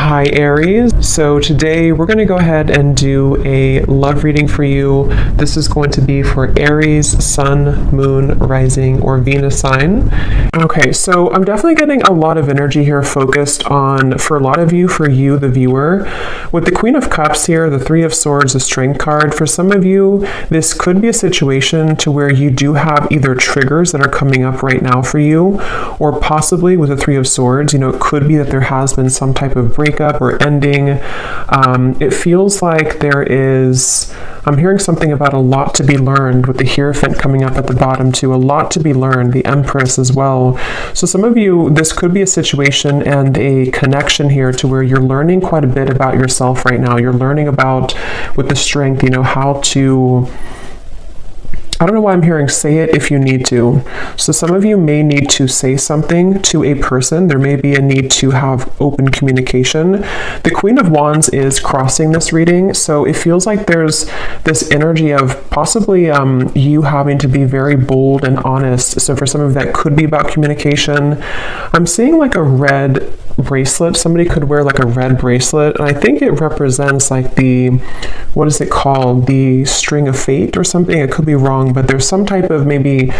Hi Aries, so today we're going to go ahead and do a love reading for you. This is going to be for Aries, Sun, Moon, Rising, or Venus sign. Okay, so I'm definitely getting a lot of energy here focused on, for a lot of you, for you, the viewer. With the Queen of Cups here, the Three of Swords, the Strength card, for some of you, this could be a situation to where you do have either triggers that are coming up right now for you, or possibly with the Three of Swords, it could be that there has been some type of breakup or ending. It feels like I'm hearing something about a lot to be learned with the Hierophant coming up at the bottom too, a lot to be learned, the Empress as well. So some of you, this could be a situation and a connection here to where you're learning quite a bit about yourself right now. You're learning about, with the Strength, how to, I don't know why I'm hearing say it if you need to. So some of you may need to say something to a person. There may be a need to have open communication. The Queen of Wands is crossing this reading, so it feels like there's this energy of possibly you having to be very bold and honest. So for some of that could be about communication. I'm seeing like a red bracelet. Somebody could wear like a red bracelet, and I think it represents like what is it called? The string of fate or something. It could be wrong, but there's some type of maybe,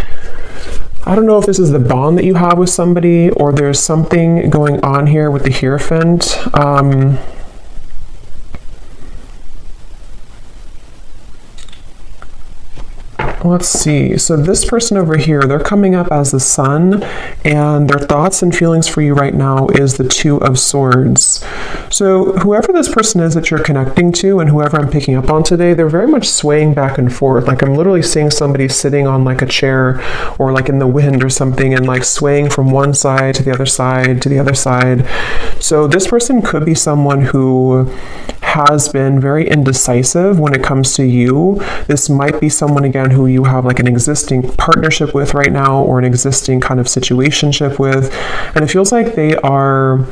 I don't know if this is the bond that you have with somebody, or there's something going on here with the Hierophant. Let's see. So this person over here, they're coming up as the Sun, and their thoughts and feelings for you right now is the Two of Swords. So whoever this person is that you're connecting to, and whoever I'm picking up on today, they're very much swaying back and forth. Like I'm literally seeing somebody sitting on like a chair or like in the wind or something, and like swaying from one side to the other side to the other side. So this person could be someone who has been very indecisive when it comes to you. This might be someone, again, who you have like an existing partnership with right now, or an existing kind of situationship with, and it feels like they are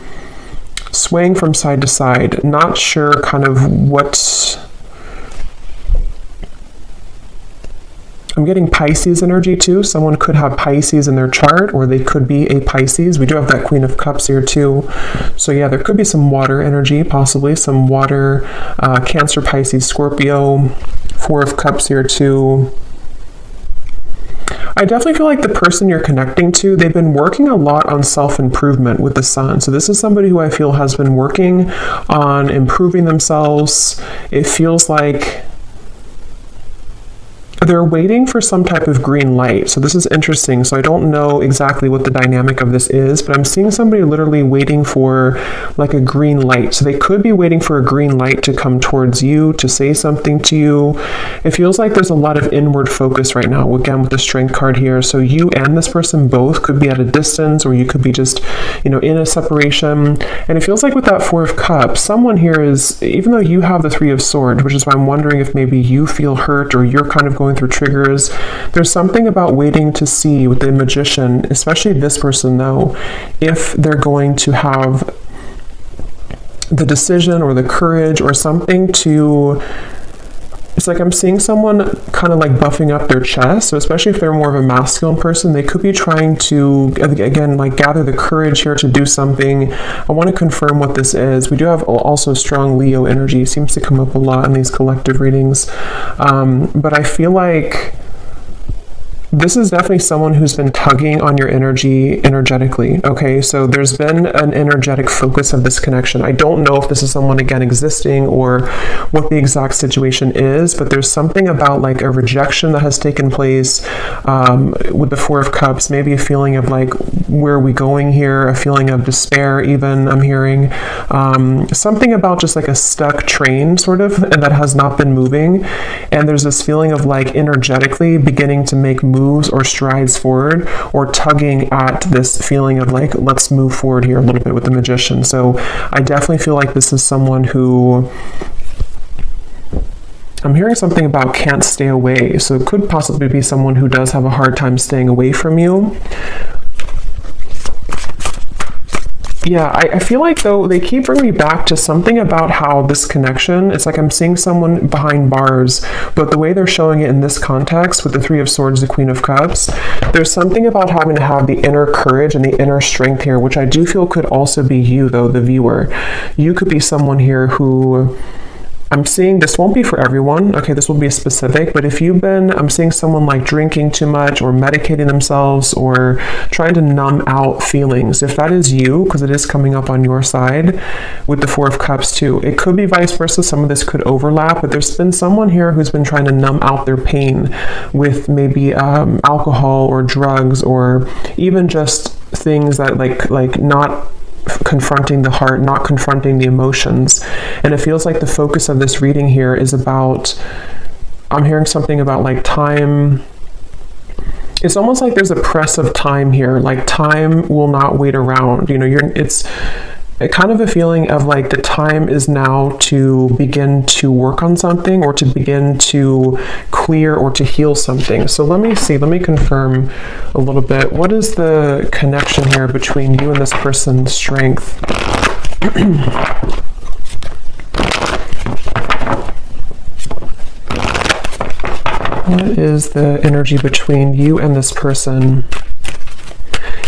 swaying from side to side, not sure kind of what. I'm getting Pisces energy too. Someone could have Pisces in their chart, or they could be a Pisces. We do have that Queen of Cups here too. So yeah, there could be some water energy, possibly some water, Cancer, Pisces, Scorpio, Four of Cups here too. I definitely feel like the person you're connecting to, they've been working a lot on self-improvement with the Sun. So this is somebody who I feel has been working on improving themselves. It feels like they're waiting for some type of green light. So this is interesting. So I don't know exactly what the dynamic of this is, but I'm seeing somebody literally waiting for like a green light. So they could be waiting for a green light to come towards you, to say something to you. It feels like there's a lot of inward focus right now, again, with the Strength card here. So you and this person both could be at a distance, or you could be just, in a separation. And it feels like with that Four of Cups, someone here is, even though you have the Three of Swords, which is why I'm wondering if maybe you feel hurt, or you're kind of going through triggers, there's something about waiting to see with the Magician, especially this person though, if they're going to have the decision or the courage or something to, it's like I'm seeing someone kind of like buffing up their chest. So especially if they're more of a masculine person, they could be trying to, again, like gather the courage here to do something. I want to confirm what this is. We do have also strong Leo energy. It seems to come up a lot in these collective readings. But I feel like this is definitely someone who's been tugging on your energy energetically, okay? So there's been an energetic focus of this connection. I don't know if this is someone, again, existing or what the exact situation is, but there's something about like a rejection that has taken place with the Four of Cups, maybe a feeling of like, where are we going here? A feeling of despair even, I'm hearing. Something about just like a stuck train sort of, and that has not been moving. And there's this feeling of like energetically beginning to make moves or strides forward, or tugging at this feeling of like, let's move forward here a little bit with the Magician. So I definitely feel like this is someone who, I'm hearing something about can't stay away. So it could possibly be someone who does have a hard time staying away from you. Yeah, I feel like, though, they keep bringing me back to something about how this connection, it's like I'm seeing someone behind bars, but the way they're showing it in this context with the Three of Swords, the Queen of Cups, there's something about having to have the inner courage and the inner strength here, which I do feel could also be you, though, the viewer. You could be someone here who... I'm seeing this won't be for everyone, okay, this will be specific, but if you've been, I'm seeing someone like drinking too much or medicating themselves or trying to numb out feelings. If that is you, because it is coming up on your side with the Four of Cups too, it could be vice versa. Some of this could overlap, but there's been someone here who's been trying to numb out their pain with maybe alcohol or drugs, or even just things that like not confronting the heart, not confronting the emotions. And it feels like the focus of this reading here is about, I'm hearing something about like time. It's almost like there's a press of time here, like time will not wait around, you know. It's a kind of a feeling of like the time is now to begin to work on something, or to begin to clear or to heal something. So let me see, let me confirm a little bit. What is the connection here between you and this person's strength? What is the energy between you and this person?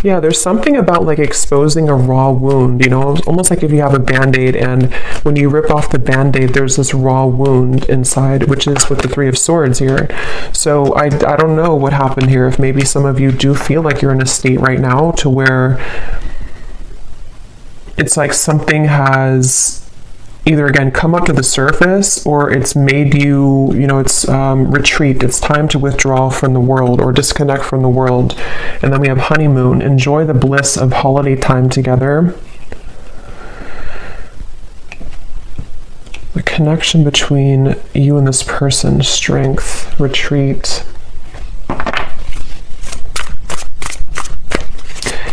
Yeah, there's something about like exposing a raw wound, you know, almost like if you have a band-aid and when you rip off the band-aid, there's this raw wound inside, which is with the Three of Swords here. So I don't know what happened here. If maybe some of you do feel like you're in a state right now to where it's like something has either again come up to the surface, or it's made you, you know, it's retreat. It's time to withdraw from the world or disconnect from the world. And then we have honeymoon. Enjoy the bliss of holiday time together. The connection between you and this person, strength, retreat.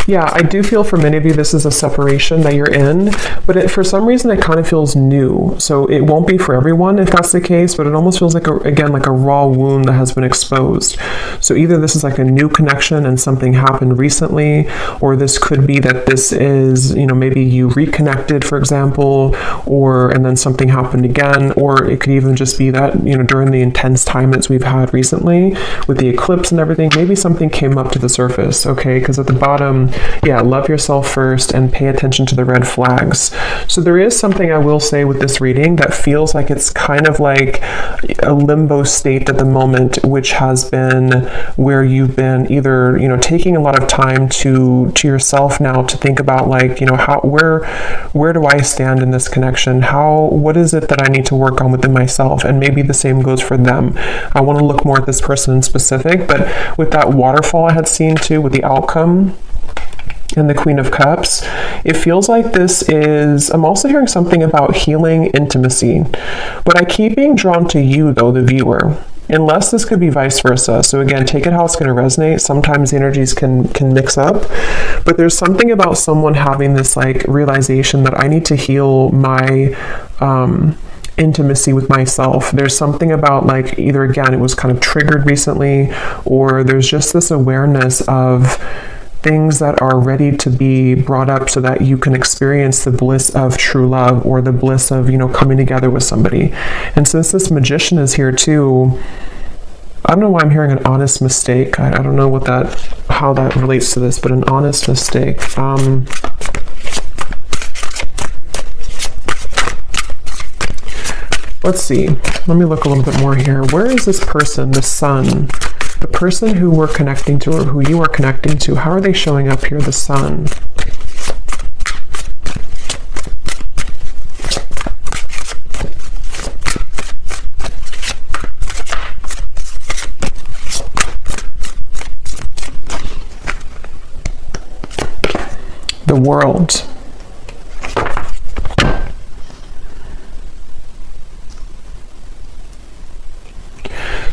Yeah, I do feel for many of you this is a separation that you're in, but for some reason it kind of feels new. So it won't be for everyone if that's the case, but it almost feels like, again, like a raw wound that has been exposed. So either this is like a new connection and something happened recently, or this could be that this is, you know, maybe you reconnected, for example, and then something happened again, or it could even just be that, you know, during the intense time that we've had recently with the eclipse and everything, maybe something came up to the surface, okay? Because at the bottom, yeah, love yourself first and pay attention to the red flags. So there is something I will say with this reading that feels like it's kind of like a limbo state at the moment, which has been where you've been either, you know, taking a lot of time to yourself now to think about like, you know, where do I stand in this connection? What is it that I need to work on within myself? And maybe the same goes for them. I want to look more at this person in specific, but with that waterfall I had seen too, with the outcome and the Queen of Cups, it feels like this is, I'm also hearing something about healing intimacy, but I keep being drawn to you though, the viewer, unless this could be vice versa. So again, take it how it's going to resonate. Sometimes the energies can mix up, but there's something about someone having this like realization that I need to heal my intimacy with myself. There's something about like either again it was kind of triggered recently, or there's just this awareness of things that are ready to be brought up so that you can experience the bliss of true love, or the bliss of, you know, coming together with somebody. And since this Magician is here too, I don't know why I'm hearing an honest mistake. I don't know how that relates to this, but an honest mistake. Let's see. Let me look a little bit more here. Where is this person, the Sun? The person who we're connecting to, or who you are connecting to, how are they showing up here, the Sun? The World.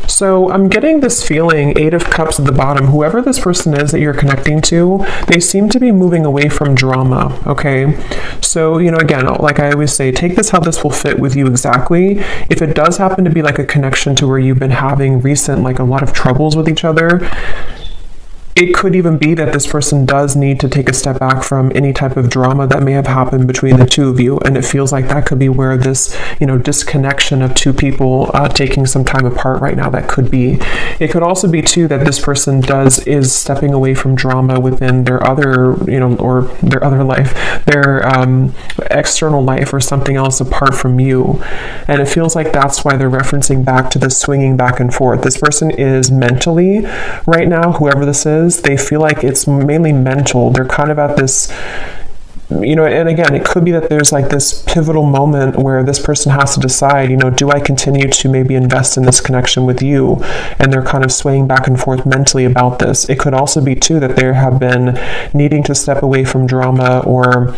So I'm getting this feeling, Eight of Cups at the bottom, whoever this person is that you're connecting to, they seem to be moving away from drama, okay? So, you know, again, like I always say, take this how this will fit with you exactly. If it does happen to be like a connection to where you've been having recent, like a lot of troubles with each other, it could even be that this person does need to take a step back from any type of drama that may have happened between the two of you. And it feels like that could be where this, disconnection of two people taking some time apart right now, that could be. It could also be too that this person is stepping away from drama within their other, or their other life, their external life or something else apart from you. And it feels like that's why they're referencing back to the swinging back and forth. This person is mentally, right now, whoever this is, they feel like it's mainly mental. They're kind of at this, and again, it could be that there's like this pivotal moment where this person has to decide, do I continue to maybe invest in this connection with you? And they're kind of swaying back and forth mentally about this. It could also be too that they have been needing to step away from drama, or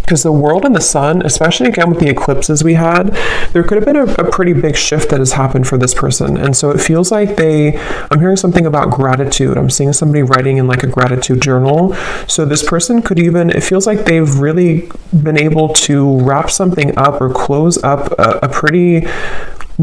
because the world and the sun, especially again with the eclipses we had, there could have been a pretty big shift that has happened for this person. And so it feels like I'm hearing something about gratitude. I'm seeing somebody writing in like a gratitude journal. So this person could it feels like they've really been able to wrap something up or close up a pretty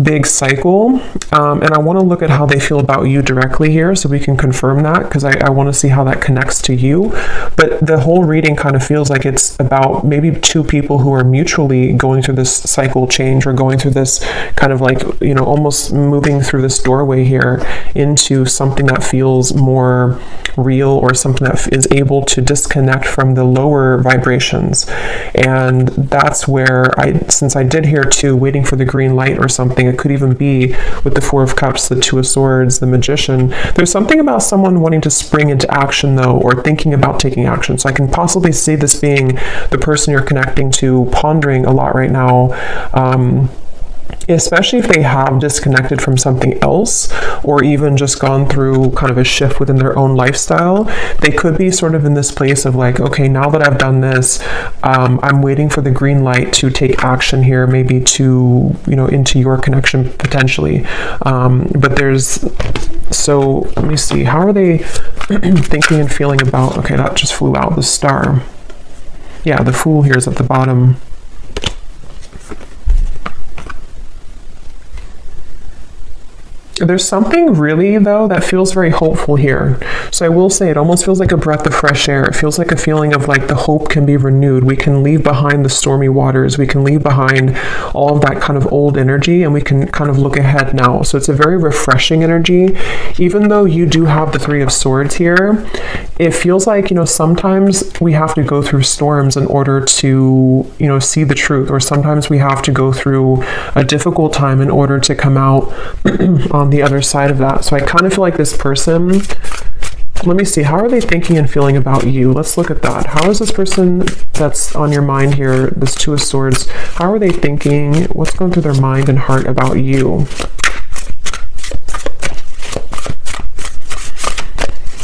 big cycle, and I want to look at how they feel about you directly here so we can confirm that, because I want to see how that connects to you. But the whole reading kind of feels like it's about maybe two people who are mutually going through this cycle change, or going through this kind of like, almost moving through this doorway here into something that feels more real, or something that is able to disconnect from the lower vibrations. And that's where since I did hear too, waiting for the green light or something, it could even be with the Four of Cups, the Two of Swords, the Magician. There's something about someone wanting to spring into action though, or thinking about taking action. So I can possibly see this being the person you're connecting to, pondering a lot right now, especially if they have disconnected from something else, or even just gone through kind of a shift within their own lifestyle. They could be sort of in this place of like, okay, now that I've done this, I'm waiting for the green light to take action here, maybe to, into your connection potentially. So let me see, how are they thinking and feeling about, okay, that just flew out, the Star. Yeah, the Fool here is at the bottom. There's something really, though, that feels very hopeful here. So I will say it almost feels like a breath of fresh air. It feels like a feeling of like the hope can be renewed. We can leave behind the stormy waters. We can leave behind all of that kind of old energy, and we can kind of look ahead now. So it's a very refreshing energy. Even though you do have the Three of Swords here, it feels like, sometimes we have to go through storms in order to, see the truth. Or sometimes we have to go through a difficult time in order to come out on the other side of that. So I kind of feel like this person, let me see, how are they thinking and feeling about you? Let's look at that. How is this person that's on your mind here, this Two of Swords, how are they thinking? What's going through their mind and heart about you?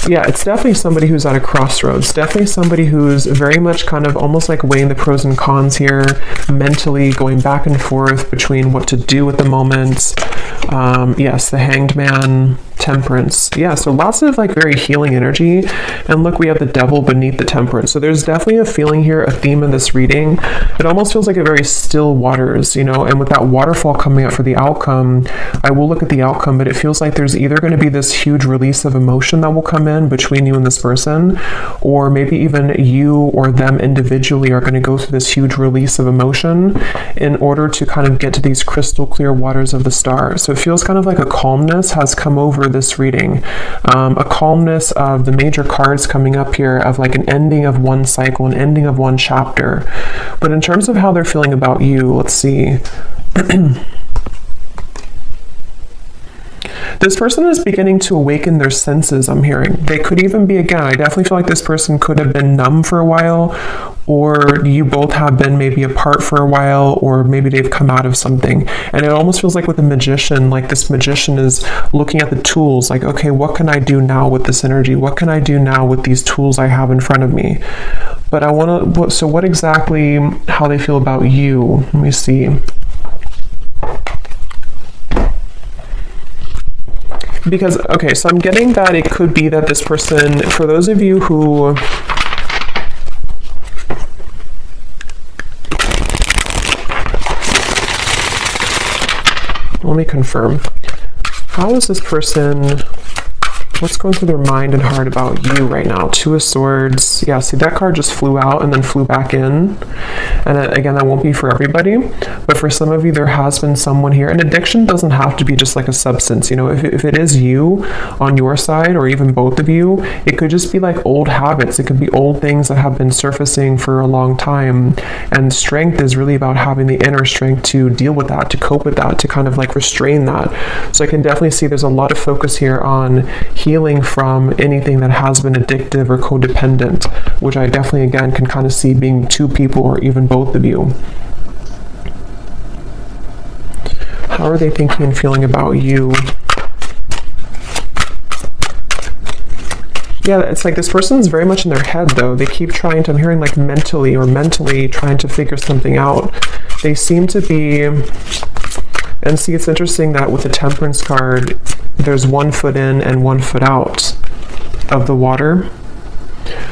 Yeah, it's definitely somebody who's at a crossroads. Definitely somebody who's very much kind of almost like weighing the pros and cons here, mentally going back and forth between what to do at the moment. Yes, the Hanged Man, Temperance. Yeah, so lots of like very healing energy. And look, we have the Devil beneath the Temperance. So there's definitely a feeling here, a theme in this reading. It almost feels like a very still waters, and with that waterfall coming up for the outcome, I will look at the outcome, but it feels like there's either going to be this huge release of emotion that will come in between you and this person, or maybe even you or them individually are going to go through this huge release of emotion in order to kind of get to these crystal clear waters of the Star. So it feels kind of like a calmness has come over this reading, a calmness of the major cards coming up here of like an ending of one cycle, an ending of one chapter. But in terms of how they're feeling about you, let's see. This person is beginning to awaken their senses, I'm hearing. They could even be, again, I definitely feel like this person could have been numb for a while, or you both have been maybe apart for a while, or maybe they've come out of something. And it almost feels like with a magician, like this magician is looking at the tools, like, okay, what can I do now with this energy? What can I do now with these tools I have in front of me? But I want to, so what exactly, how they feel about you? Let me see. Because, okay, so I'm getting that it could be that this person, for those of you who, let me confirm. How is this person What's going through their mind and heart about you right now? Two of Swords. Yeah, see, that card just flew out and then flew back in. And again, that won't be for everybody. But for some of you, there has been someone here. And addiction doesn't have to be just like a substance. You know, if it is you on your side, or even both of you, it could just be like old habits. It could be old things that have been surfacing for a long time. And strength is really about having the inner strength to deal with that, to cope with that, to kind of like restrain that. So I can definitely see there's a lot of focus here on healing from anything that has been addictive or codependent, which I definitely, again, can kind of see being two people or even both of you. How are they thinking and feeling about you? Yeah, it's like this person's very much in their head, though. They keep trying to, I'm hearing like mentally trying to figure something out. They seem to be, and see, it's interesting that with the Temperance card, there's 1 foot in and 1 foot out of the water.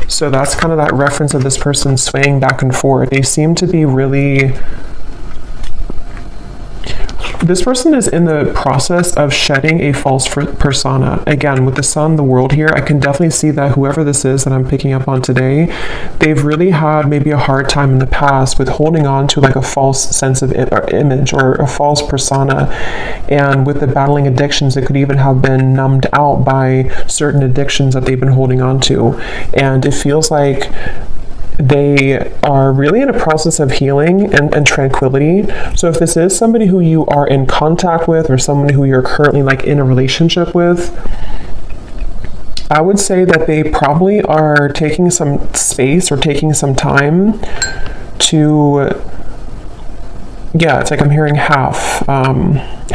So that's kind of that reference of this person swaying back and forth. They seem to be really... This person is in the process of shedding a false persona. Again, with the Sun, the World here, I can definitely see that whoever this is that I'm picking up on today, they've really had maybe a hard time in the past with holding on to like a false sense of image or a false persona. And with the battling addictions, it could even have been numbed out by certain addictions that they've been holding on to. And it feels like they are really in a process of healing and tranquility. So if this is somebody who you are in contact with, or somebody who you're currently like in a relationship with, I would say that they probably are taking some space or taking some time to, yeah, it's like I'm hearing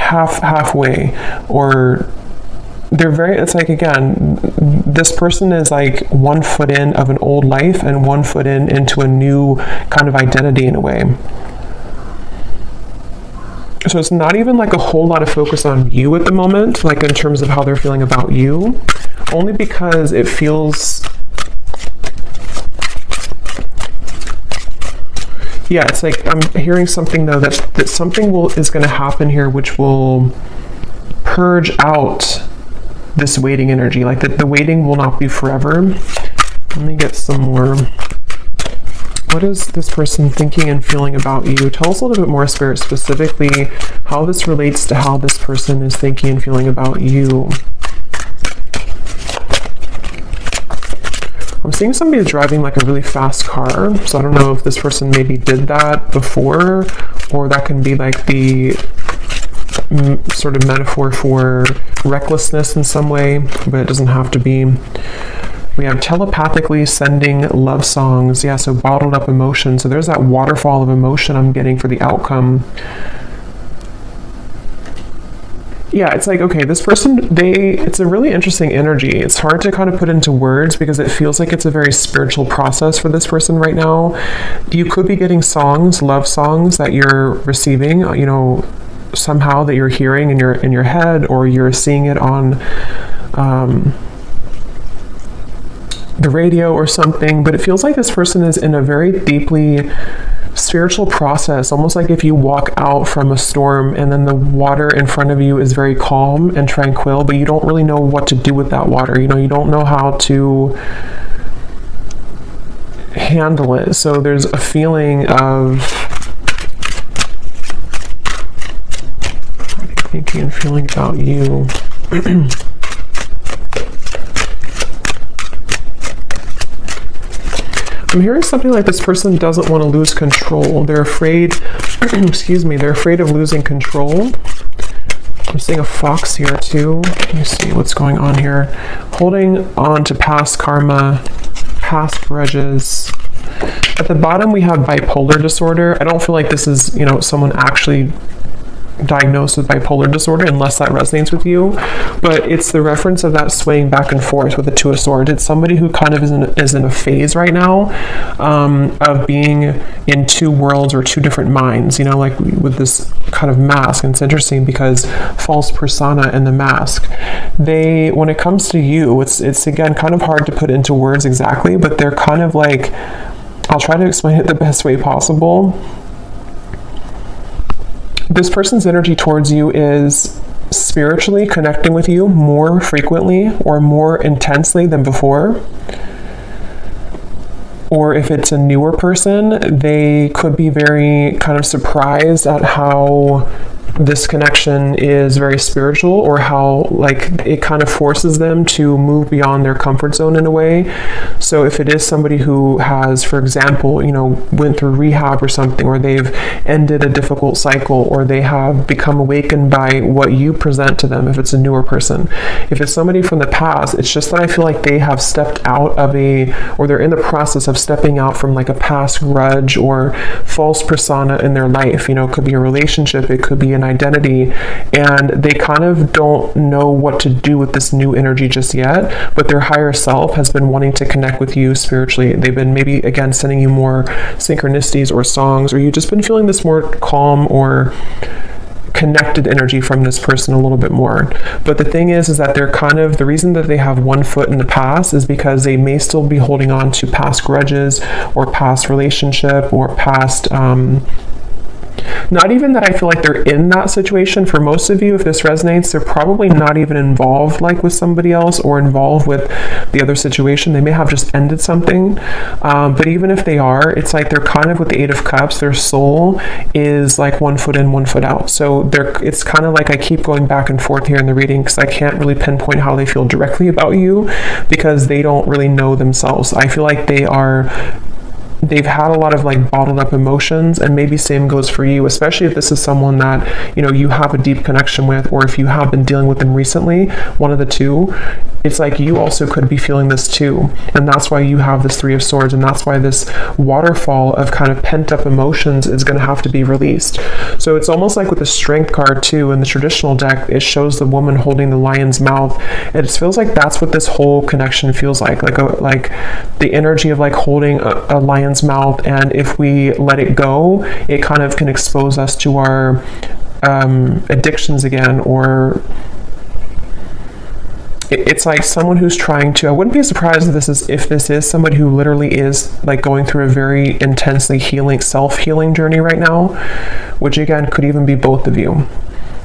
halfway, or they're very, it's like, again, this person is like 1 foot in of an old life and 1 foot into a new kind of identity in a way. So it's not even like a whole lot of focus on you at the moment, like in terms of how they're feeling about you, only because it feels, yeah, it's like I'm hearing something though that something is going to happen here which will purge out this waiting energy, like that the waiting will not be forever. Let me get some more. What is this person thinking and feeling about you? Tell us a little bit more, Spirit, specifically how this relates to how this person is thinking and feeling about you. I'm seeing somebody driving like a really fast car, so I don't know if this person maybe did that before, or that can be like the sort of metaphor for recklessness in some way, but it doesn't have to be. We have telepathically sending love songs. Yeah, so bottled up emotion. So there's that waterfall of emotion I'm getting for the outcome. Yeah, it's like, okay, this person, it's a really interesting energy. It's hard to kind of put into words because it feels like it's a very spiritual process for this person right now. You could be getting songs, love songs that you're receiving, you know, somehow that you're hearing in your head, or you're seeing it on the radio or something. But it feels like this person is in a very deeply spiritual process, almost like if you walk out from a storm and then the water in front of you is very calm and tranquil, but you don't really know what to do with that water. You know, you don't know how to handle it. So there's a feeling of thinking and feeling about you. I'm hearing something like this person doesn't want to lose control. They're afraid, excuse me, they're afraid of losing control. I'm seeing a fox here too. Let me see what's going on here. Holding on to past karma, past grudges. At the bottom we have bipolar disorder. I don't feel like this is, you know, someone actually diagnosed with bipolar disorder, unless that resonates with you, but it's the reference of that swaying back and forth with the Two of Swords. It's somebody who kind of is in a phase right now of being in two worlds or two different minds, you know, like with this kind of mask. And it's interesting because false persona and the mask, when it comes to you, it's again kind of hard to put into words exactly, but they're kind of like, I'll try to explain it the best way possible. This person's energy towards you is spiritually connecting with you more frequently or more intensely than before. Or if it's a newer person, they could be very kind of surprised at how this connection is very spiritual, or how like it kind of forces them to move beyond their comfort zone in a way. So if it is somebody who has, for example, you know, went through rehab or something, or they've ended a difficult cycle, or they have become awakened by what you present to them, if it's a newer person. If it's somebody from the past, it's just that I feel like they have stepped out of or they're in the process of stepping out from like a past grudge or false persona in their life. You know, it could be a relationship, it could be an identity, and they kind of don't know what to do with this new energy just yet, but their higher self has been wanting to connect with you spiritually. They've been maybe, again, sending you more synchronicities or songs, or you've just been feeling this more calm or connected energy from this person a little bit more. But the thing is that they're kind of, the reason that they have one foot in the past is because they may still be holding on to past grudges or past relationship or past not even that I feel like they're in that situation. For most of you, if this resonates, they're probably not even involved like with somebody else or involved with the other situation. They may have just ended something. But even if they are, it's like they're kind of with the Eight of Cups, their soul is like one foot in, one foot out. So it's kind of like I keep going back and forth here in the reading because I can't really pinpoint how they feel directly about you because they don't really know themselves. I feel like they've had a lot of like bottled up emotions, and maybe same goes for you, especially if this is someone that, you know, you have a deep connection with, or if you have been dealing with them recently, one of the two. It's like you also could be feeling this too, and that's why you have this Three of Swords, and that's why this waterfall of kind of pent up emotions is going to have to be released. So it's almost like with the Strength card too in the traditional deck, it shows the woman holding the lion's mouth. It feels like that's what this whole connection feels like the energy of like holding a lion's mouth, and if we let it go, it kind of can expose us to our addictions again, or it's like someone who's trying to, I wouldn't be surprised if this is somebody who literally is like going through a very intensely self-healing journey right now, which again could even be both of you.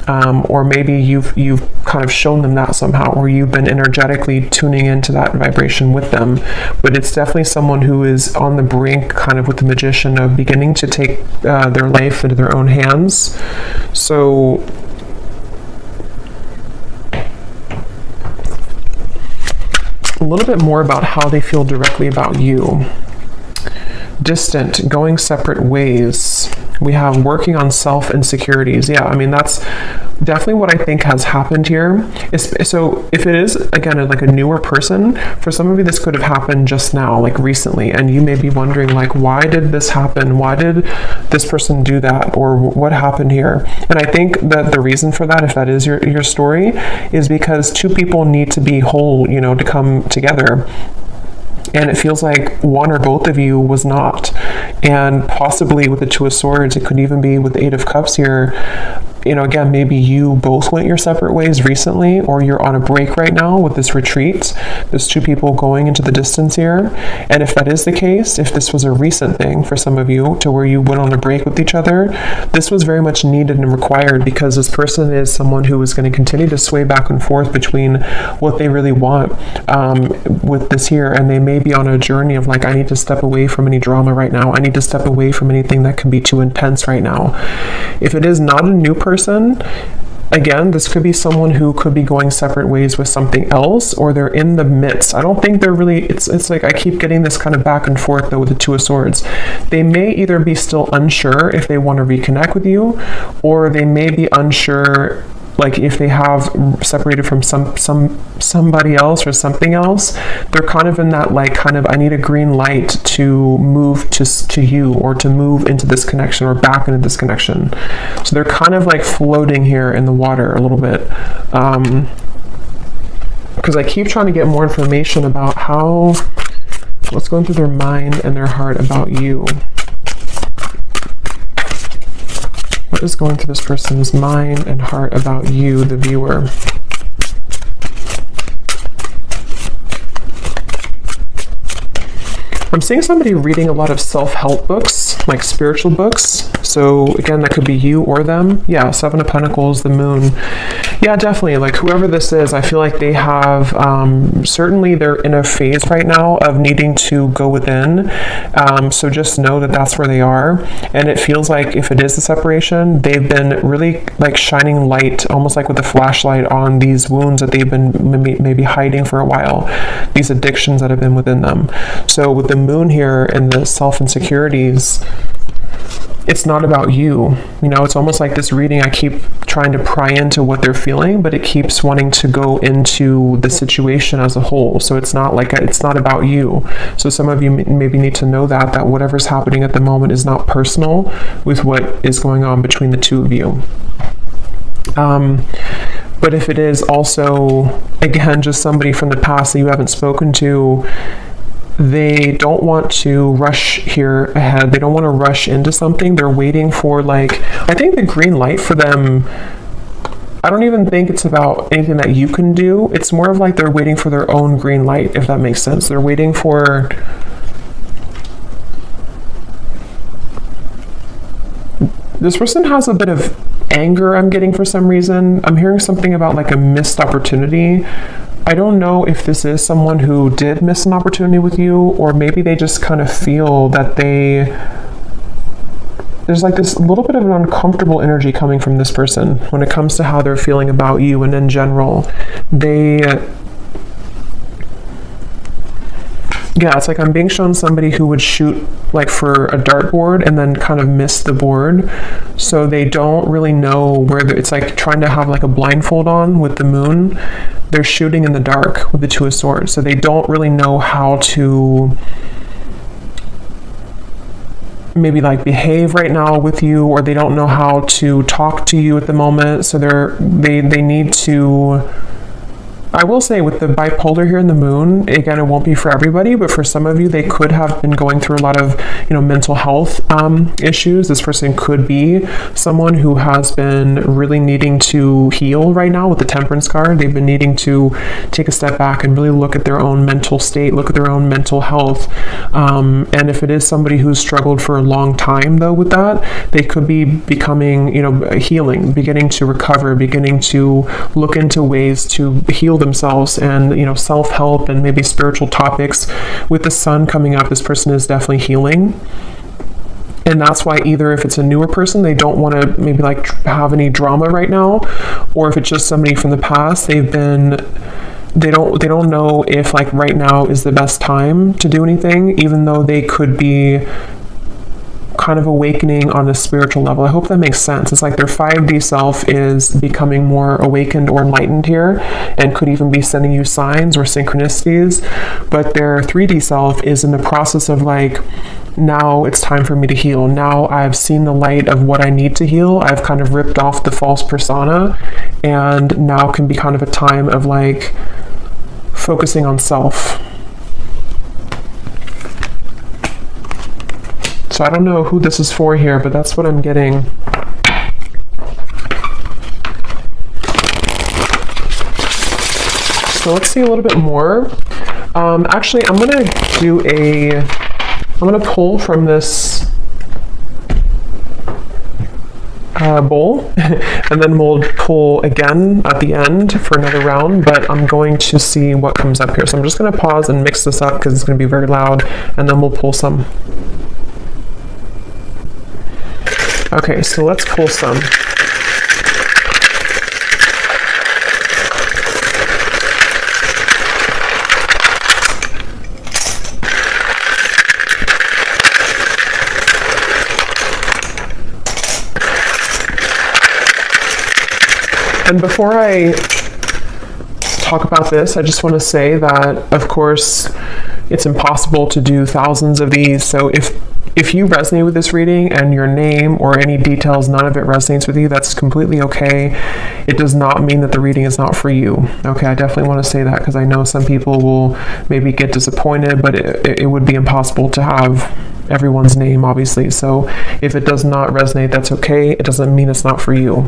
Or maybe you've kind of shown them that somehow, or you've been energetically tuning into that vibration with them. But it's definitely someone who is on the brink, kind of with the Magician, of beginning to take their life into their own hands. So a little bit more about how they feel directly about you. Distant, going separate ways. We have working on self-insecurities. Yeah, I mean, that's definitely what I think has happened here. So if it is, again, like a newer person, for some of you, this could have happened just now, like recently, and you may be wondering, like, why did this happen? Why did this person do that? Or what happened here? And I think that the reason for that, if that is your story, is because two people need to be whole, you know, to come together. And it feels like one or both of you was not. And possibly with the Two of Swords, it could even be with the Eight of Cups here. You know, again, maybe you both went your separate ways recently, or you're on a break right now with this retreat. There's two people going into the distance here. And if that is the case, if this was a recent thing for some of you to where you went on a break with each other, this was very much needed and required, because this person is someone who is going to continue to sway back and forth between what they really want with this here. And they may be on a journey of like, I need to step away from any drama right now. I need to step away from anything that can be too intense right now. If it is not a new person, again, this could be someone who could be going separate ways with something else, or they're in the midst. I don't think they're really, it's like I keep getting this kind of back and forth though with the Two of Swords. They may either be still unsure if they want to reconnect with you, or they may be unsure like if they have separated from somebody else or something else. They're kind of in that like kind of, I need a green light to move to you, or to move into this connection, or back into this connection. So they're kind of like floating here in the water a little bit, because I keep trying to get more information about what's going through their mind and their heart about you. What is going through this person's mind and heart about you, the viewer? I'm seeing somebody reading a lot of self-help books, like spiritual books. So again, that could be you or them. Yeah, Seven of Pentacles, the Moon. Yeah, definitely. Like whoever this is, I feel like they have, certainly they're in a phase right now of needing to go within. So just know that that's where they are. And it feels like if it is a separation, they've been really like shining light, almost like with a flashlight on these wounds that they've been maybe hiding for a while, these addictions that have been within them. So with the Moon here and the self-insecurities, it's not about you. You know, it's almost like this reading, I keep trying to pry into what they're feeling, but it keeps wanting to go into the situation as a whole. So it's not like, it's not about you. So some of you maybe need to know that whatever's happening at the moment is not personal with what is going on between the two of you. But if it is also, again, just somebody from the past that you haven't spoken to, they don't want to rush here ahead. They don't want to rush into something. They're waiting for, like, I think the green light for them, I don't even think it's about anything that you can do. It's more of like they're waiting for their own green light, if that makes sense. They're waiting for, this person has a bit of anger I'm getting for some reason. I'm hearing something about like a missed opportunity. I don't know if this is someone who did miss an opportunity with you, or maybe they just kind of feel that there's like this little bit of an uncomfortable energy coming from this person when it comes to how they're feeling about you. And in general, yeah, it's like I'm being shown somebody who would shoot like for a dartboard and then kind of miss the board. So they don't really know where it's like trying to have like a blindfold on with the Moon. They're shooting in the dark with the Two of Swords. So they don't really know how to maybe like behave right now with you, or they don't know how to talk to you at the moment. So they need to, I will say with the bipolar here in the Moon, again, it won't be for everybody, but for some of you, they could have been going through a lot of, mental health issues. This person could be someone who has been really needing to heal right now with the Temperance card. They've been needing to take a step back and really look at their own mental state, look at their own mental health. And if it is somebody who's struggled for a long time, though, with that, they could be becoming, healing, beginning to recover, beginning to look into ways to heal themselves and, self-help and maybe spiritual topics. With the Sun coming up, this person is definitely healing. And that's why either if it's a newer person, they don't want to maybe like have any drama right now, or if it's just somebody from the past, they don't know if like right now is the best time to do anything, even though they could be kind of awakening on a spiritual level. I hope that makes sense. It's like their 5D self is becoming more awakened or enlightened here, and could even be sending you signs or synchronicities, but their 3D self is in the process of like, now it's time for me to heal. Now I've seen the light of what I need to heal. I've kind of ripped off the false persona, and now can be kind of a time of like focusing on self. So I don't know who this is for here, but that's what I'm getting. So let's see a little bit more. Actually, I'm gonna pull from this bowl, and then we'll pull again at the end for another round, but I'm going to see what comes up here. So I'm just gonna pause and mix this up because it's gonna be very loud, and then we'll pull some. Okay, so let's pull some. And before I talk about this, I just want to say that, of course, it's impossible to do thousands of these. So if you resonate with this reading and your name or any details, none of it resonates with you, that's completely okay. It does not mean that the reading is not for you. Okay, I definitely want to say that because I know some people will maybe get disappointed, but it would be impossible to have everyone's name, obviously. So if it does not resonate, that's okay. It doesn't mean it's not for you.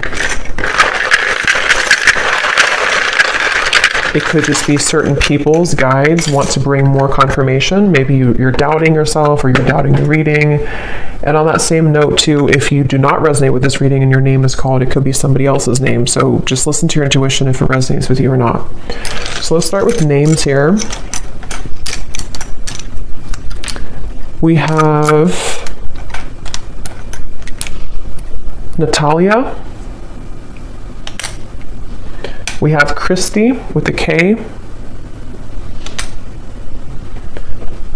It could just be certain people's guides want to bring more confirmation. Maybe you're doubting yourself or you're doubting the reading. And on that same note too, if you do not resonate with this reading and your name is called, it could be somebody else's name. So just listen to your intuition if it resonates with you or not. So let's start with names here. We have Natalia. We have Christy with a K.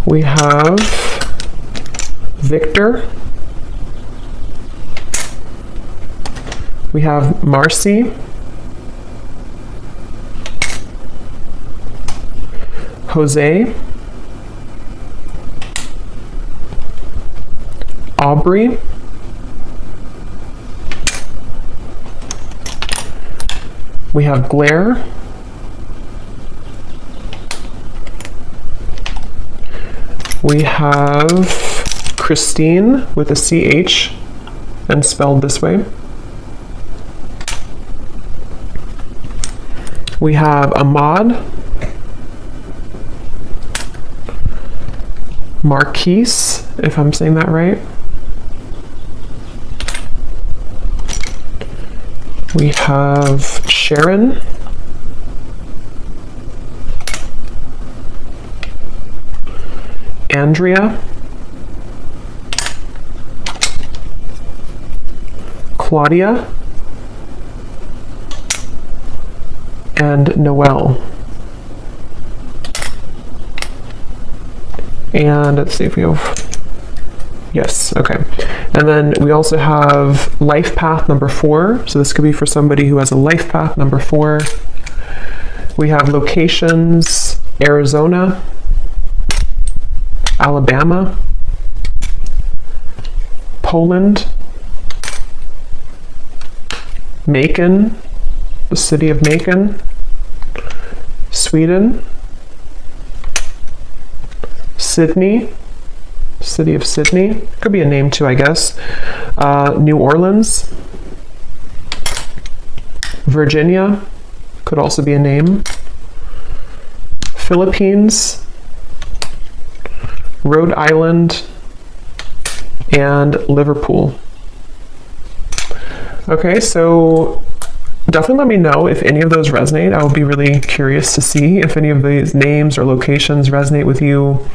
We have Victor. We have Marcy. Jose. Aubrey. We have Blair. We have Christine with a CH and spelled this way. We have Ahmad. Marquise, if I'm saying that right. We have Sharon. Andrea. Claudia. And Noelle. And let's see if we have, yes, okay. And then we also have life path number 4. So this could be for somebody who has a life path number 4. We have locations, Arizona, Alabama, Poland, Macon, the city of Macon, Sweden, Sydney, city of Sydney, could be a name too, I guess. New Orleans, Virginia, could also be a name. Philippines, Rhode Island, and Liverpool. Okay, so definitely let me know if any of those resonate. I would be really curious to see if any of these names or locations resonate with you.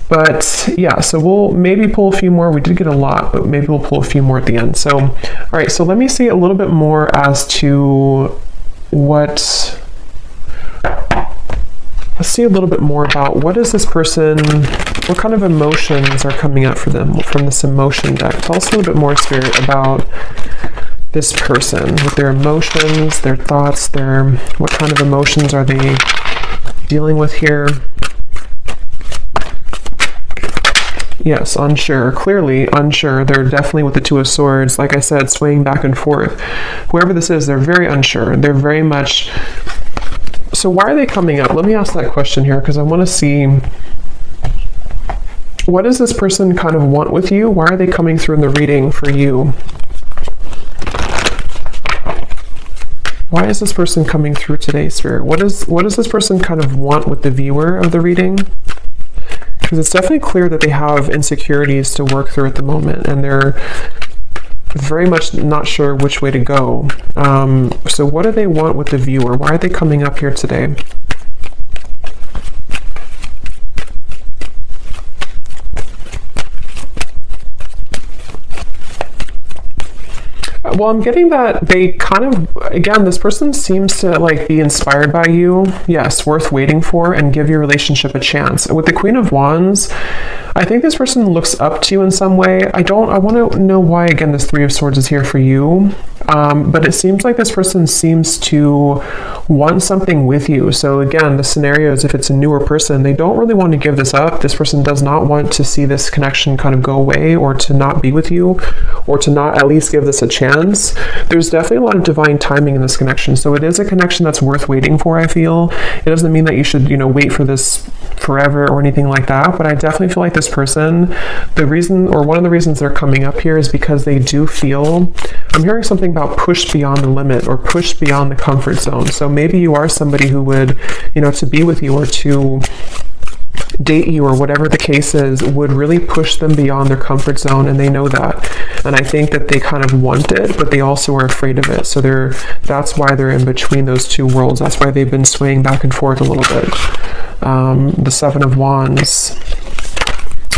But yeah, so we'll maybe pull a few more. We did get a lot, but maybe we'll pull a few more at the end. So, all right, so let me see a little bit more as to what, let's see a little bit more about what is this person, what kind of emotions are coming up for them from this emotion deck. Tell us a little bit more, Spirit, about this person with their emotions, their thoughts, what kind of emotions are they dealing with here? Yes, unsure. Clearly unsure. They're definitely with the Two of Swords, like I said, swaying back and forth. Whoever this is, they're very unsure. They're very much... So why are they coming up? Let me ask that question here, because I want to see, what does this person kind of want with you? Why are they coming through in the reading for you? Why is this person coming through today, Spirit? What does this person kind of want with the viewer of the reading? Because it's definitely clear that they have insecurities to work through at the moment, and they're very much not sure which way to go. So what do they want with the viewer? Why are they coming up here today? Well, I'm getting that they kind of, again, this person seems to like be inspired by you. Yes, worth waiting for, and give your relationship a chance. With the Queen of Wands, I think this person looks up to you in some way. I want to know why, again, this Three of Swords is here for you. But it seems like this person seems to want something with you. So again, the scenario is if it's a newer person, they don't really want to give this up. This person does not want to see this connection kind of go away, or to not be with you, or to not at least give this a chance. There's definitely a lot of divine timing in this connection. So it is a connection that's worth waiting for, I feel. It doesn't mean that you should, wait for this forever or anything like that. But I definitely feel like this person, the reason, or one of the reasons they're coming up here is because they do feel I'm hearing something about push beyond the limit or push beyond the comfort zone. So maybe you are somebody who would, to be with you or to date you or whatever the case is, would really push them beyond their comfort zone, and they know that. And I think that they kind of want it, but they also are afraid of it. So that's why they're in between those two worlds. That's why they've been swaying back and forth a little bit. The Seven of Wands.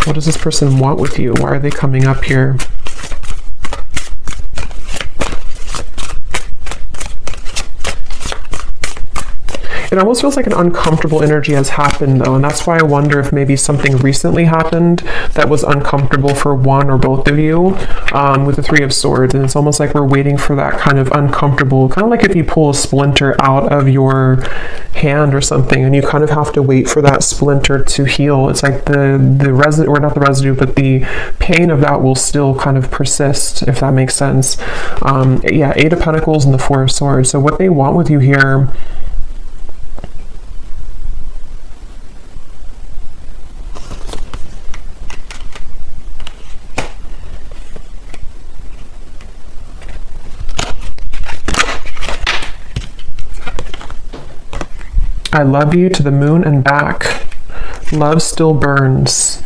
What does this person want with you? Why are they coming up here? It almost feels like an uncomfortable energy has happened, though, and that's why I wonder if maybe something recently happened that was uncomfortable for one or both of you, with the Three of Swords. And it's almost like we're waiting for that kind of uncomfortable, kind of like if you pull a splinter out of your hand or something, and you kind of have to wait for that splinter to heal. It's like the residue, or not the residue, but the pain of that will still kind of persist, if that makes sense. Yeah, Eight of Pentacles and the Four of Swords. So what they want with you here, I love you to the moon and back. Love still burns.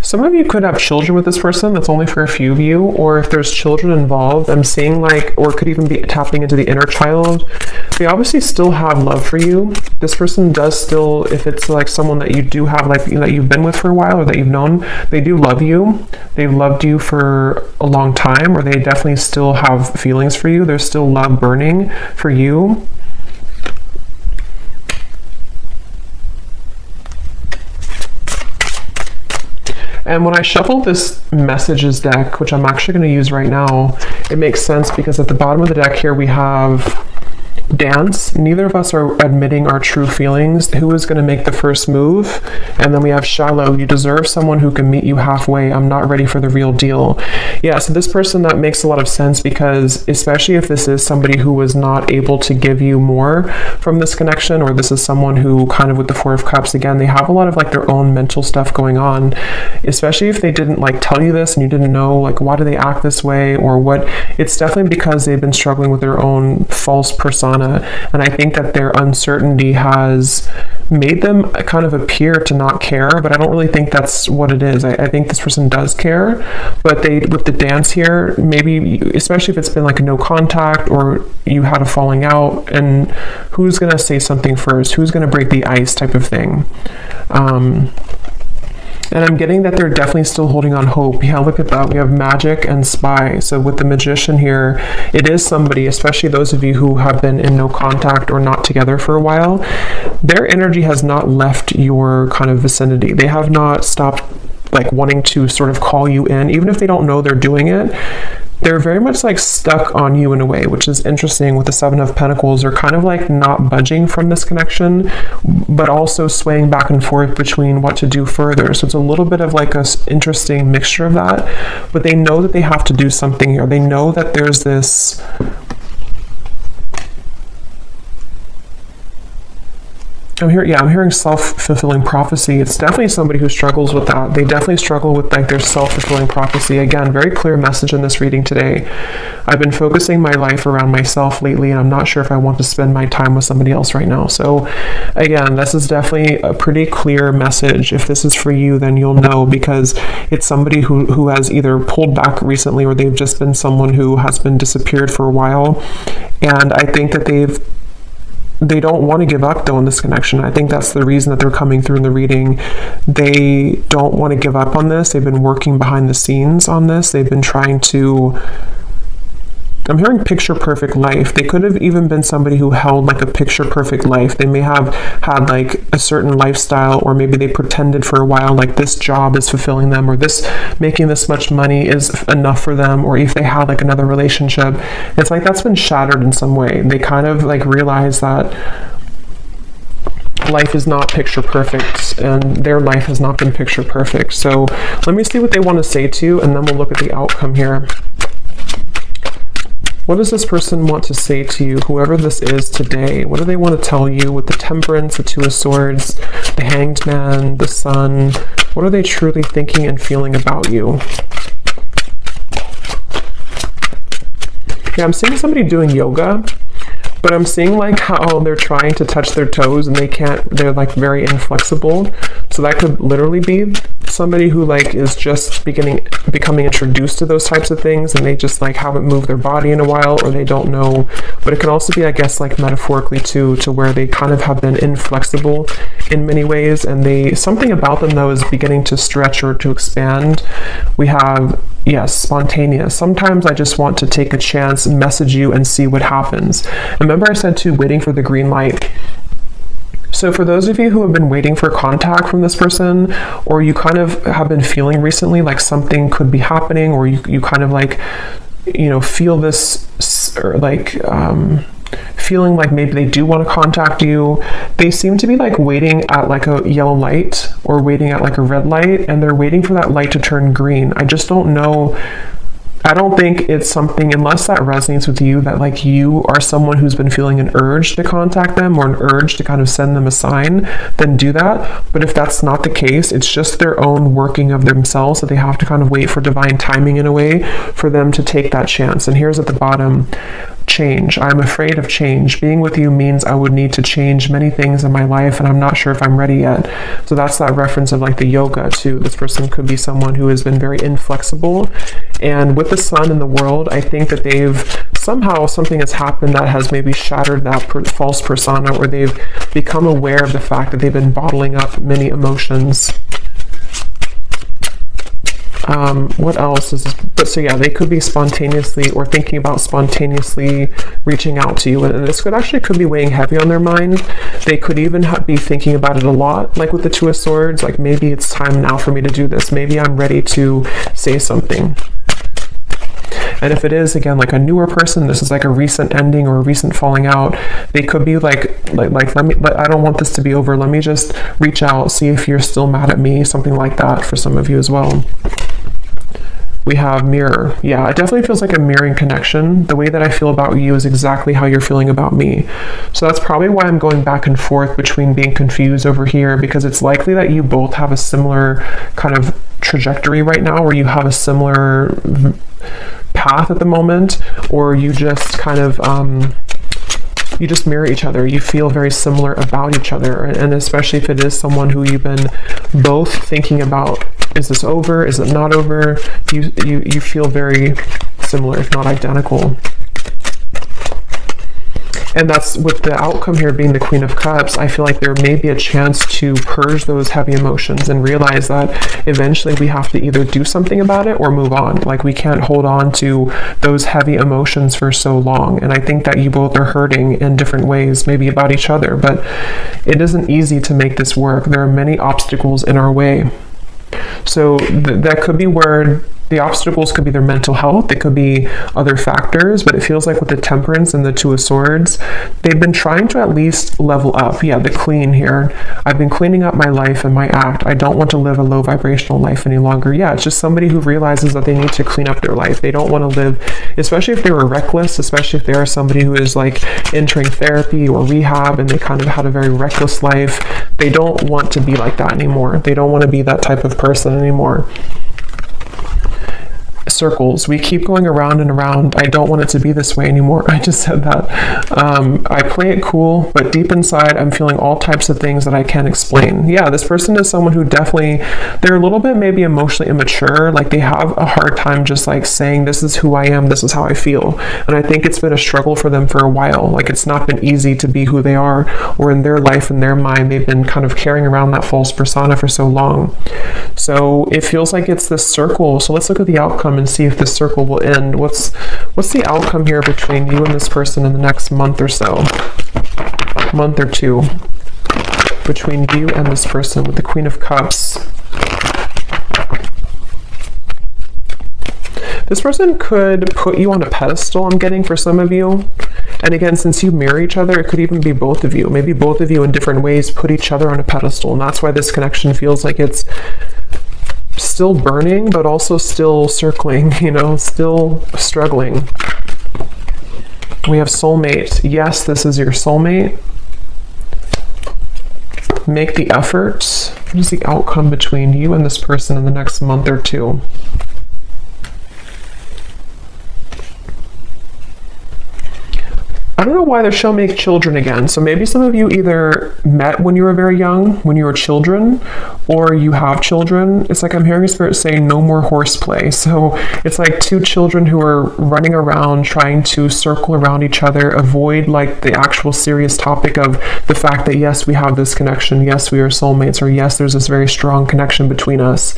Some of you could have children with this person. That's only for a few of you. Or if there's children involved, I'm seeing like, or could even be tapping into the inner child. They obviously still have love for you. This person does still, if it's like someone that you do have, like that you've been with for a while or that you've known, they do love you. They've loved you for a long time, or they definitely still have feelings for you. There's still love burning for you. And when I shuffle this messages deck, which I'm actually going to use right now, it makes sense because at the bottom of the deck here we have dance. Neither of us are admitting our true feelings. Who is going to make the first move? And then we have shallow. You deserve someone who can meet you halfway. I'm not ready for the real deal. Yeah, so this person, that makes a lot of sense because especially if this is somebody who was not able to give you more from this connection, or this is someone who kind of with the Four of Cups, again, they have a lot of like their own mental stuff going on, especially if they didn't like tell you this and you didn't know like why do they act this way or what. It's definitely because they've been struggling with their own false persona. And I think that their uncertainty has made them kind of appear to not care, but I don't really think that's what it is. I think this person does care, but they, with the dance here, maybe, especially if it's been like a no contact or you had a falling out, and who's going to say something first? Who's going to break the ice type of thing? And I'm getting that they're definitely still holding on hope. Yeah, look at that. We have magic and spy. So with the magician here, it is somebody, especially those of you who have been in no contact or not together for a while, their energy has not left your kind of vicinity. They have not stopped like wanting to sort of call you in, even if they don't know they're doing it. They're very much like stuck on you in a way, which is interesting. With the Seven of Pentacles, they're kind of like not budging from this connection, but also swaying back and forth between what to do further. So it's a little bit of like a interesting mixture of that, but they know that they have to do something here. They know that there's this I'm hearing self-fulfilling prophecy. It's definitely somebody who struggles with that. They definitely struggle with like their self-fulfilling prophecy. Again, very clear message in this reading today. I've been focusing my life around myself lately, and I'm not sure if I want to spend my time with somebody else right now. So again, this is definitely a pretty clear message. If this is for you, then you'll know, because it's somebody who has either pulled back recently, or they've just been someone who has been disappeared for a while. And I think that they don't want to give up though in this connection. I think that's the reason that they're coming through in the reading. They don't want to give up on this. They've been working behind the scenes on this. They've been trying to, I'm hearing picture perfect life. They could have even been somebody who held like a picture perfect life. They may have had like a certain lifestyle, or maybe they pretended for a while like this job is fulfilling them, or this making this much money is enough for them, or if they had like another relationship. It's like that's been shattered in some way. They kind of like realize that life is not picture perfect, and their life has not been picture perfect. So let me see what they want to say to you, and then we'll look at the outcome here. What does this person want to say to you, whoever this is today? What do they want to tell you with the Temperance, the Two of Swords, the Hanged Man, the Sun? What are they truly thinking and feeling about you? Yeah, I'm seeing somebody doing yoga, but I'm seeing like how they're trying to touch their toes and they can't, they're like very inflexible. So that could literally be somebody who like is just becoming introduced to those types of things, and they just like haven't moved their body in a while, or they don't know. But it can also be, I guess, like metaphorically too, to where they kind of have been inflexible in many ways, and something about them though is beginning to stretch or to expand. We have, yes, spontaneous. Sometimes I just want to take a chance, message you, and see what happens. Remember I said too, waiting for the green light. So for those of you who have been waiting for contact from this person, or you kind of have been feeling recently like something could be happening, or you kind of like, you know, feel this, or like feeling like maybe they do want to contact you, they seem to be like waiting at like a yellow light or waiting at like a red light, and they're waiting for that light to turn green. I just don't know. I don't think it's something, unless that resonates with you, that like you are someone who's been feeling an urge to contact them or an urge to kind of send them a sign, then do that. But if that's not the case, it's just their own working of themselves, that they have to kind of wait for divine timing in a way for them to take that chance. And here's at the bottom, change. I'm afraid of change. Being with you means I would need to change many things in my life, and I'm not sure if I'm ready yet. So that's that reference of like the yoga too. This person could be someone who has been very inflexible, and with the Sun in the world, I think that something has happened that has maybe shattered that false persona, or they've become aware of the fact that they've been bottling up many emotions. What else is this? But so yeah, they could be spontaneously or thinking about spontaneously reaching out to you, and this could be weighing heavy on their mind. They could even be thinking about it a lot, like with the Two of Swords, like maybe it's time now for me to do this, maybe I'm ready to say something. And if it is, again, like a newer person, this is like a recent ending or a recent falling out, they could be like I don't want this to be over, let me just reach out, see if you're still mad at me, something like that for some of you as well. We have mirror. Yeah, it definitely feels like a mirroring connection. The way that I feel about you is exactly how you're feeling about me. So that's probably why I'm going back and forth between being confused over here, because it's likely that you both have a similar kind of trajectory right now, where you have a similar path at the moment, or you just kind of you just mirror each other. You feel very similar about each other, and especially if it is someone who you've been both thinking about, is this over, is it not over, you feel very similar, if not identical. And that's with the outcome here being the Queen of Cups. I feel like there may be a chance to purge those heavy emotions and realize that eventually we have to either do something about it or move on. Like, we can't hold on to those heavy emotions for so long. And I think that you both are hurting in different ways, maybe about each other, but it isn't easy to make this work. There are many obstacles in our way. So that could be where the obstacles could be their mental health, it could be other factors, but it feels like with the Temperance and the Two of Swords, they've been trying to at least level up. Yeah, the Queen here. I've been cleaning up my life and my act. I don't want to live a low vibrational life any longer. Yeah, it's just somebody who realizes that they need to clean up their life. They don't want to live, especially if they were reckless, especially if they are somebody who is like entering therapy or rehab and they kind of had a very reckless life. They don't want to be like that anymore. They don't want to be that type of person anymore. Circles. We keep going around and around. I don't want it to be this way anymore. I just said that. I play it cool, but deep inside, I'm feeling all types of things that I can't explain. Yeah, this person is someone who definitely, they're a little bit maybe emotionally immature. Like, they have a hard time just like saying, this is who I am, this is how I feel. And I think it's been a struggle for them for a while. Like, it's not been easy to be who they are, or in their life, in their mind, they've been kind of carrying around that false persona for so long. So it feels like it's this circle. So let's look at the outcome and see if this circle will end. What's the outcome here between you and this person in the next month or so? Month or two. Between you and this person with the Queen of Cups. This person could put you on a pedestal, I'm getting, for some of you. And again, since you mirror each other, it could even be both of you. Maybe both of you in different ways put each other on a pedestal. And that's why this connection feels like it's still burning, but also still circling, you know, still struggling. We have soulmate. Yes, this is your soulmate. Make the effort. What is the outcome between you and this person in the next month or two? I don't know why they're showing me children again. So maybe some of you either met when you were very young, when you were children, or you have children. It's like I'm hearing a spirit saying no more horseplay. So it's like two children who are running around trying to circle around each other, avoid like the actual serious topic of the fact that yes, we have this connection, yes, we are soulmates, or yes, there's this very strong connection between us.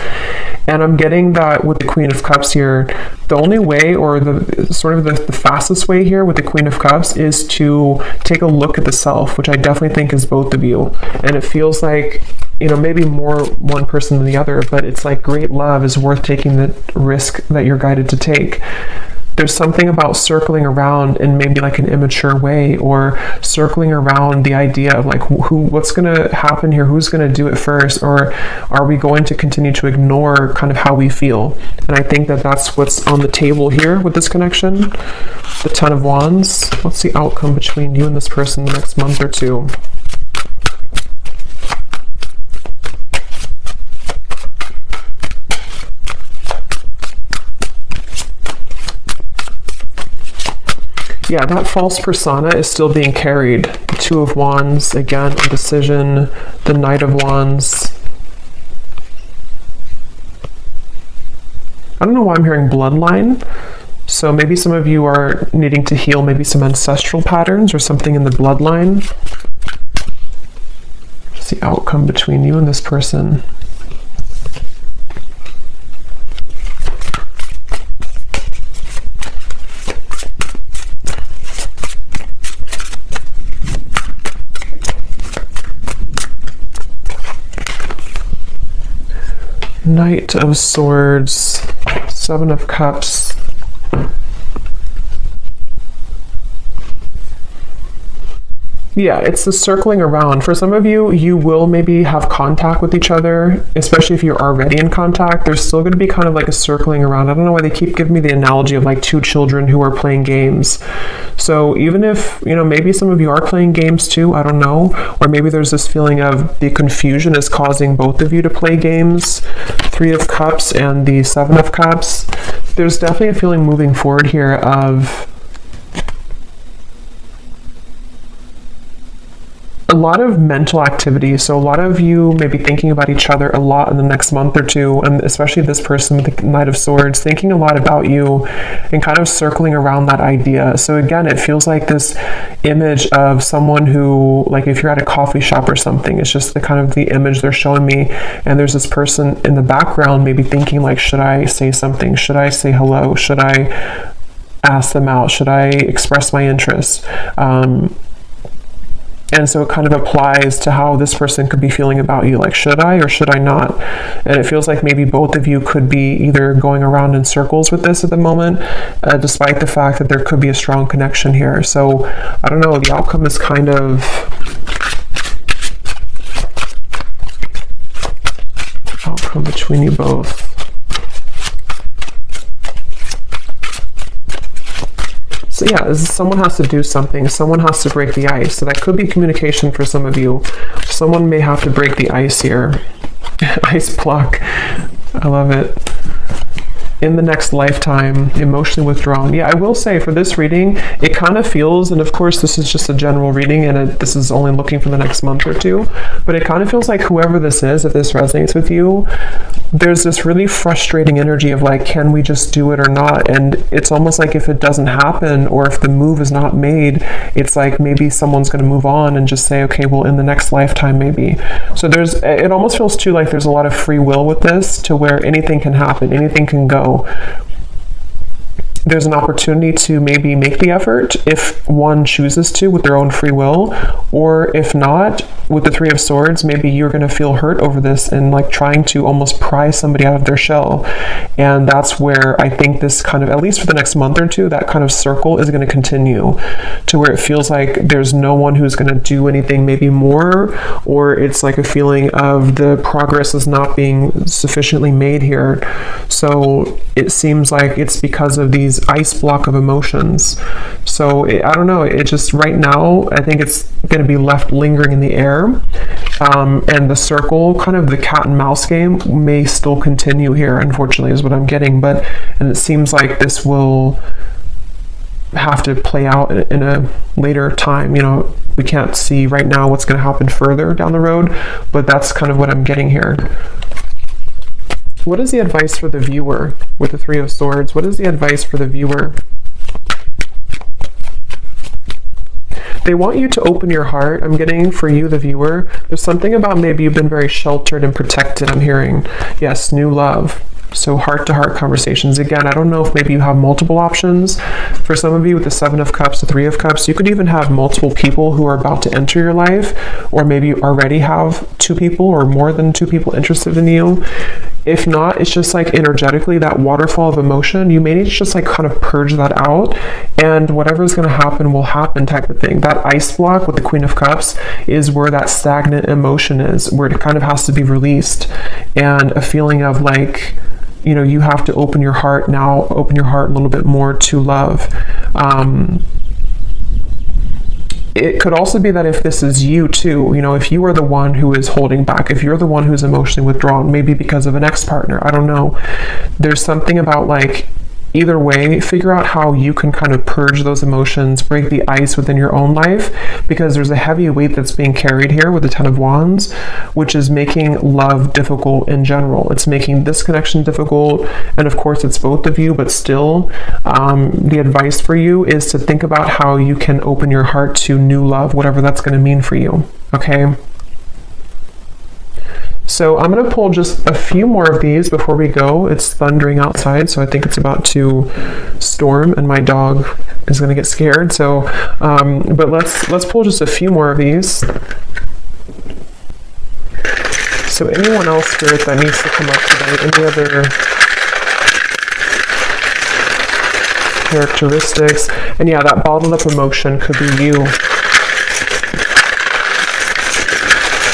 And I'm getting that with the Queen of Cups here, the only way, or the sort of the fastest way here with the Queen of Cups is to take a look at the self, which I definitely think is both of you. And it feels like, you know, maybe more one person than the other, but it's like great love is worth taking the risk that you're guided to take. There's something about circling around in maybe like an immature way, or circling around the idea of like what's going to happen here, who's going to do it first, or are we going to continue to ignore kind of how we feel? And I think that that's what's on the table here with this connection. The Ten of Wands. What's the outcome between you and this person the next month or two? Yeah, that false persona is still being carried. The Two of Wands, again, indecision, the Knight of Wands. I don't know why I'm hearing bloodline. So maybe some of you are needing to heal maybe some ancestral patterns or something in the bloodline. What's the outcome between you and this person? Knight of Swords, Seven of Cups. Yeah, it's the circling around. For some of you, you will maybe have contact with each other, especially if you're already in contact. There's still going to be kind of like a circling around. I don't know why they keep giving me the analogy of like two children who are playing games. So even if, you know, maybe some of you are playing games too, I don't know. Or maybe there's this feeling of the confusion is causing both of you to play games. Three of Cups and the Seven of Cups. There's definitely a feeling moving forward here of a lot of mental activity. So a lot of you may be thinking about each other a lot in the next month or two, and especially this person with the Knight of Swords, thinking a lot about you and kind of circling around that idea. So again, it feels like this image of someone who, like if you're at a coffee shop or something, it's just the kind of the image they're showing me, and there's this person in the background maybe thinking like, should I say something? Should I say hello? Should I ask them out? Should I express my interest? And so it kind of applies to how this person could be feeling about you. Like, should I or should I not? And it feels like maybe both of you could be either going around in circles with this at the moment, despite the fact that there could be a strong connection here. So I don't know, the outcome is kind of outcome between you both. So yeah, someone has to do something. Someone has to break the ice. So that could be communication for some of you. Someone may have to break the ice here. Ice block. I love it. In the next lifetime, emotionally withdrawn. Yeah, I will say for this reading, it kind of feels, and of course this is just a general reading and this is only looking for the next month or two, but it kind of feels like whoever this is, if this resonates with you, there's this really frustrating energy of like, can we just do it or not? And it's almost like if it doesn't happen or if the move is not made, it's like maybe someone's going to move on and just say, okay, well, in the next lifetime maybe. So it almost feels too like there's a lot of free will with this, to where anything can happen, anything can go. There's an opportunity to maybe make the effort if one chooses to with their own free will, or if not, with the Three of Swords, maybe you're going to feel hurt over this and like trying to almost pry somebody out of their shell. And that's where I think this kind of, at least for the next month or two, that kind of circle is going to continue, to where it feels like there's no one who's going to do anything maybe more, or it's like a feeling of the progress is not being sufficiently made here. So it seems like it's because of these these ice block of emotions. So I don't know, it just right now, I think it's going to be left lingering in the air. And the circle, kind of the cat and mouse game, may still continue here, unfortunately, is what I'm getting. And it seems like this will have to play out in a later time. You know, we can't see right now what's going to happen further down the road, but that's kind of what I'm getting here. What is the advice for the viewer with the Three of Swords? What is the advice for the viewer? They want you to open your heart. I'm getting for you, the viewer. There's something about maybe you've been very sheltered and protected, I'm hearing. Yes, new love. So heart-to-heart conversations. Again, I don't know if maybe you have multiple options. For some of you with the Seven of Cups, the Three of Cups, you could even have multiple people who are about to enter your life, or maybe you already have 2 people or more than 2 people interested in you. If not, it's just like energetically that waterfall of emotion. You may need to just like kind of purge that out, and whatever's going to happen will happen type of thing. That ice block with the Queen of Cups is where that stagnant emotion is, where it kind of has to be released, and a feeling of like, you know, you have to open your heart now, open your heart a little bit more to love. It could also be that if this is you too, you know, if you are the one who is holding back, if you're the one who's emotionally withdrawn, maybe because of an ex-partner, I don't know. There's something about like, either way, figure out how you can kind of purge those emotions, break the ice within your own life, because there's a heavy weight that's being carried here with the Ten of Wands, which is making love difficult in general. It's making this connection difficult, and of course it's both of you, but still, the advice for you is to think about how you can open your heart to new love, whatever that's going to mean for you, okay? So I'm going to pull just a few more of these before we go. It's thundering outside, so I think it's about to storm, and my dog is going to get scared. So, but let's pull just a few more of these. So anyone else, Spirit, that needs to come up today? Any other characteristics? And yeah, that bottled up emotion could be you.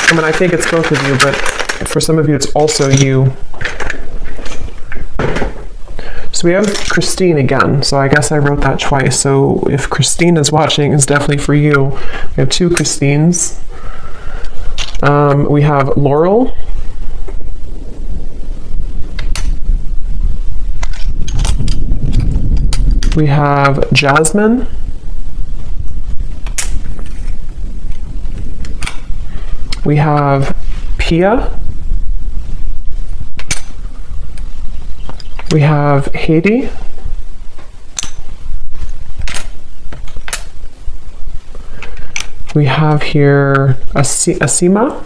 I mean, I think it's both of you, but for some of you, it's also you. So we have Christine again. So I guess I wrote that twice. So if Christine is watching, it's definitely for you. We have 2 Christines. We have Laurel. We have Jasmine. We have Pia. We have Haiti. We have here Asima.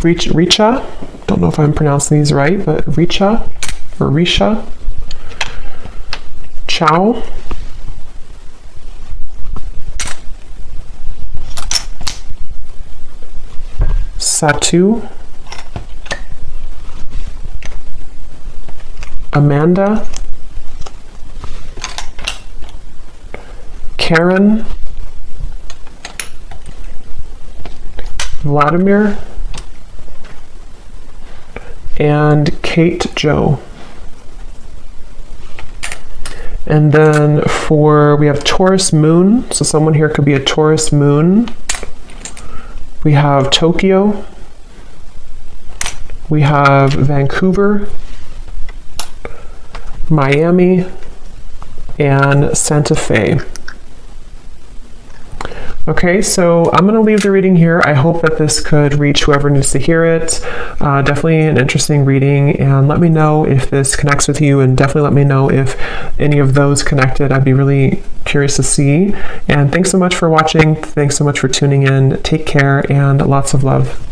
Richa. Don't know if I'm pronouncing these right, but Richa or Risha. Chow. Satu. Amanda. Karen. Vladimir. And Kate Joe. And then we have Taurus Moon. So someone here could be a Taurus Moon. We have Tokyo. We have Vancouver, Miami, and Santa Fe. Okay, so I'm going to leave the reading here. I hope that this could reach whoever needs to hear it. Definitely an interesting reading, and let me know if this connects with you, and definitely let me know if any of those connected. I'd be really curious to see. And thanks so much for watching. Thanks so much for tuning in. Take care, and lots of love.